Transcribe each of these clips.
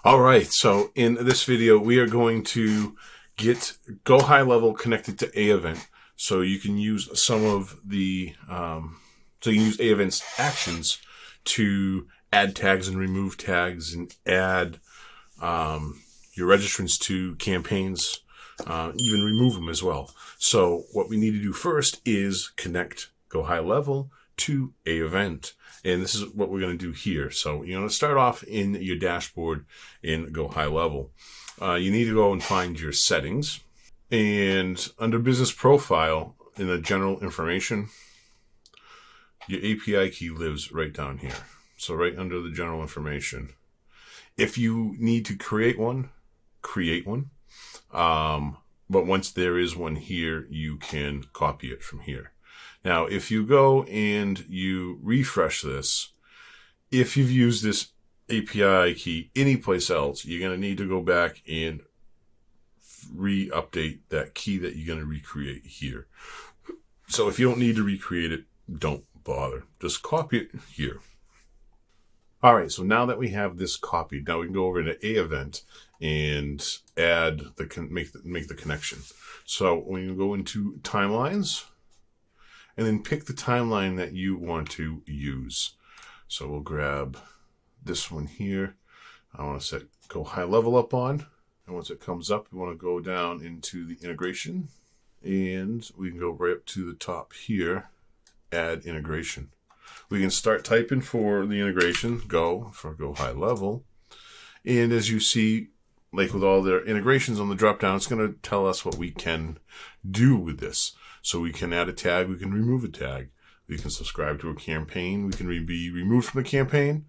All right, so in this video, we are going to get GoHighLevel connected to AEvent, so you can use some of the so you can use AEvent's actions to add tags and remove tags and add your registrants to campaigns, even remove them as well. So what we need to do first is connect GoHighLevel to AEvent. And this is what we're going to do here. So you're going to start off in your dashboard in GoHighLevel. You need to go and find your settings. And under business profile, in the general information, your API key lives right down here. So right under the general information. If you need to create one, create one. But once there is one here, you can copy it from here. Now, if you go and you refresh this, if you've used this API key anyplace else, you're going to need to go back and re-update that key that you're going to recreate here. So if you don't need to recreate it, don't bother. Just copy it here. All right, so now that we have this copied, now we can go over to AEvent and add make the connection. So when you go into timelines, and then pick the timeline that you want to use. So we'll grab this one here. I want to set GoHighLevel up on. And once it comes up, we want to go down into the integration. And we can go right up to the top here, add integration. We can start typing for the integration, go for GoHighLevel. And as you see, like with all their integrations on the drop down, it's going to tell us what we can do with this. So we can add a tag, we can remove a tag, we can subscribe to a campaign, we can be removed from the campaign,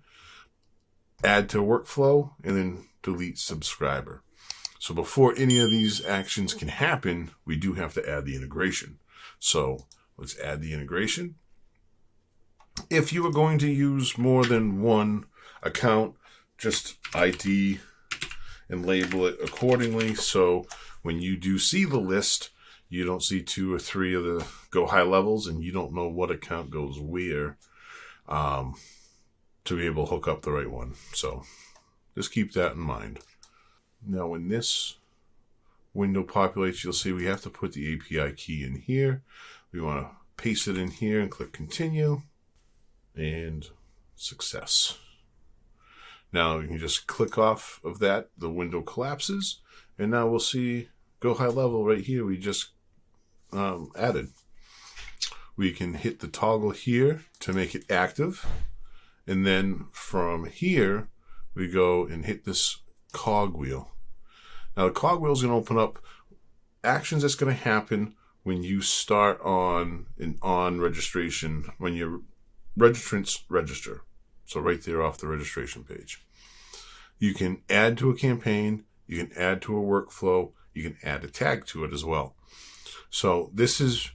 add to a workflow, and then delete subscriber. So before any of these actions can happen, we do have to add the integration. So let's add the integration. If you are going to use more than one account, just ID and label it accordingly. So when you do see the list, you don't see 2 or 3 of the GoHighLevels, and you don't know what account goes where to be able to hook up the right one. So just keep that in mind. Now, when this window populates, you'll see we have to put the API key in here. We want to paste it in here and click continue, and success. Now you can just click off of that. The window collapses, and now we'll see GoHighLevel right here. We just added. We can hit the toggle here to make it active, and then from here we go and hit this cogwheel. Now the cogwheel is going to open up actions that's going to happen when you start on registration, when your registrants register. So right there off the registration page. You can add to a campaign, you can add to a workflow, you can add a tag to it as well. So this is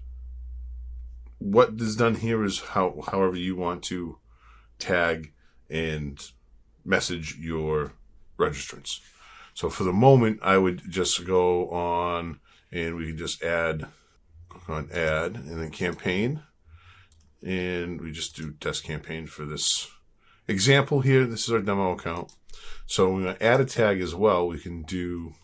what is done here is however you want to tag and message your registrants. So for the moment, I would just go on and we can just click on add and then campaign. And we just do test campaign for this example here. This is our demo account. So we're going to add a tag as well. We can do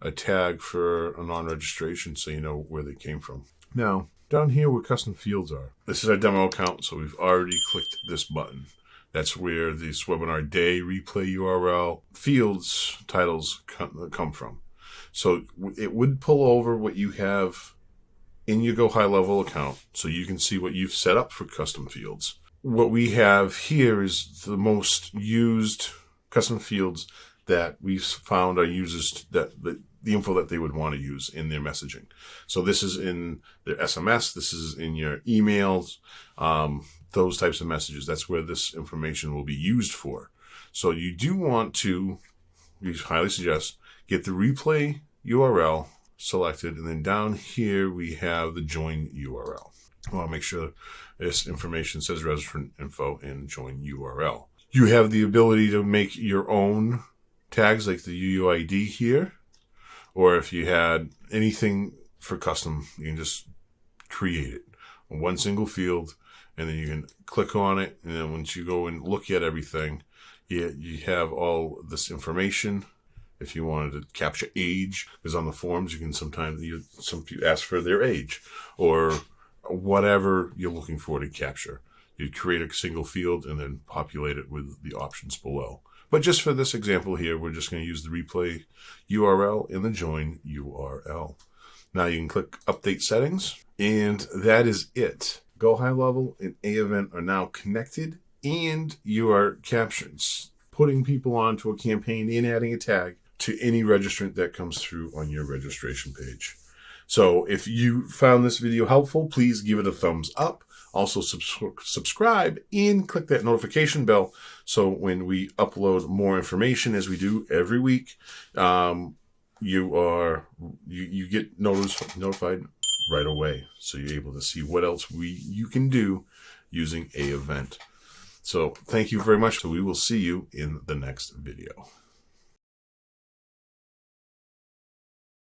a tag for a non-registration so you know where they came from. Now, down here where custom fields are, this is our demo account, so we've already clicked this button. That's where this webinar day, replay URL, fields, titles come from. So it would pull over what you have in your GoHighLevel account so you can see what you've set up for custom fields. What we have here is the most used custom fields that we've found our users the info that they would want to use in their messaging. So this is in their SMS, this is in your emails, those types of messages. That's where this information will be used for. So you do want to, we highly suggest, get the replay URL selected, and then down here we have the join URL. I want to make sure this information says registrant info and join URL. You have the ability to make your own tags like the UUID here, or if you had anything for custom, you can just create it on one single field, and then you can click on it, and then once you go and look at everything, You have all this information. If you wanted to capture age, because on the forms you can sometimes some people ask for their age or whatever you're looking for to capture. You create a single field and then populate it with the options below. But just for this example here, we're just going to use the replay URL and the join URL. Now you can click Update Settings, and that is it. GoHighLevel and AEvent are now connected, and you are capturing, putting people onto a campaign and adding a tag to any registrant that comes through on your registration page. So if you found this video helpful, please give it a thumbs up. Also subscribe and click that notification bell so when we upload more information, as we do every week, you get notified right away. So you're able to see what else you can do using AEvent. So thank you very much. So we will see you in the next video.